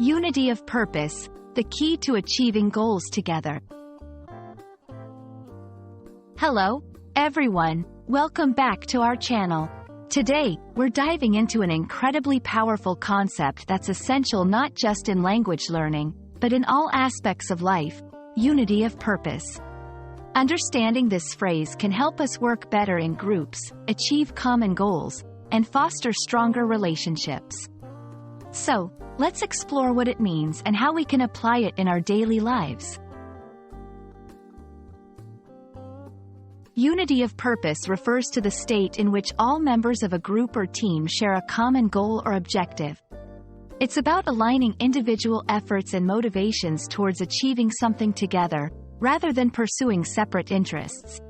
Unity of purpose, the key to achieving goals together. Hello, everyone. Welcome back to our channel. Today, we're diving into an incredibly powerful concept that's essential not just in language learning, but in all aspects of life: unity of purpose. Understanding this phrase can help us work better in groups, achieve common goals, and foster stronger relationships. So, let's explore what it means and how we can apply it in our daily lives. Unity of purpose refers to the state in which all members of a group or team share a common goal or objective. It's about aligning individual efforts and motivations towards achieving something together, rather than pursuing separate interests.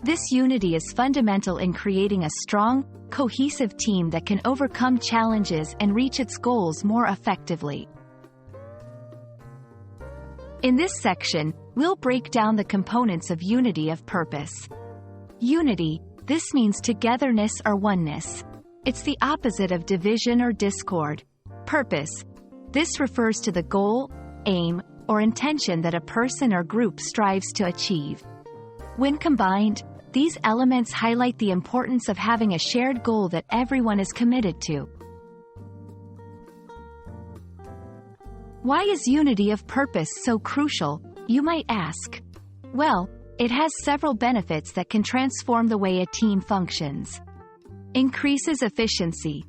This unity is fundamental in creating a strong, cohesive team that can overcome challenges and reach its goals more effectively. In this section, we'll break down the components of unity of purpose. Unity, this means togetherness or oneness. It's the opposite of division or discord. Purpose, this refers to the goal, aim, or intention that a person or group strives to achieve. When combined, these elements highlight the importance of having a shared goal that everyone is committed to. Why is unity of purpose so crucial, you might ask? Well, it has several benefits that can transform the way a team functions. Increases efficiency.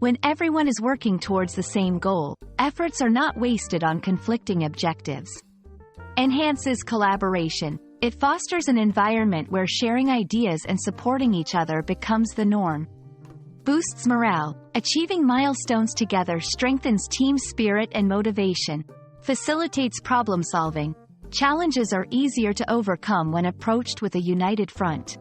When everyone is working towards the same goal, efforts are not wasted on conflicting objectives. Enhances collaboration. It fosters an environment where sharing ideas and supporting each other becomes the norm. Boosts morale. Achieving milestones together strengthens team spirit and motivation. Facilitates problem solving. Challenges are easier to overcome when approached with a united front.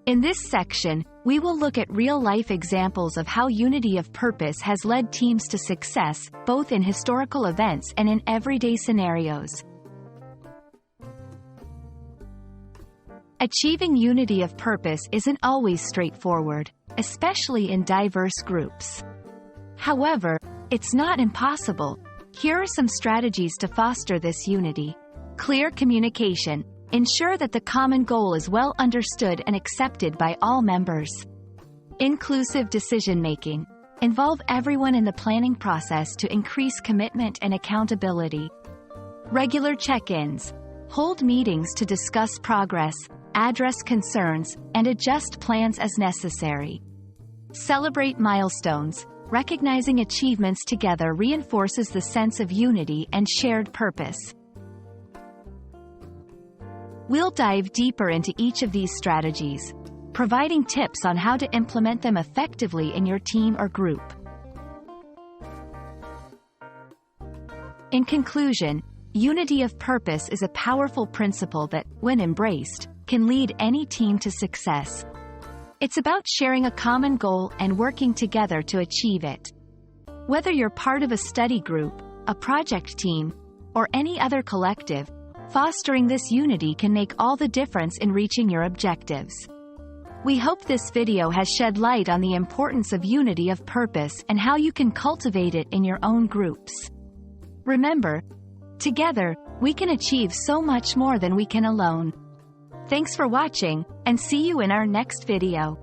In this section, we will look at real-life examples of how unity of purpose has led teams to success, both in historical events and in everyday scenarios. Achieving unity of purpose isn't always straightforward, especially in diverse groups. However, it's not impossible. Here are some strategies to foster this unity. Clear communication. Ensure that the common goal is well understood and accepted by all members. Inclusive decision-making. Involve everyone in the planning process to increase commitment and accountability. Regular check-ins. Hold meetings to discuss progress, address concerns, and adjust plans as necessary. Celebrate milestones. Recognizing achievements together reinforces the sense of unity and shared purpose. We'll dive deeper into each of these strategies, providing tips on how to implement them effectively in your team or group. In conclusion, unity of purpose is a powerful principle that, when embraced, can lead any team to success. It's about sharing a common goal and working together to achieve it. Whether you're part of a study group, a project team, or any other collective, fostering this unity can make all the difference in reaching your objectives. We hope this video has shed light on the importance of unity of purpose and how you can cultivate it in your own groups. Remember, together, we can achieve so much more than we can alone. Thanks for watching, and see you in our next video.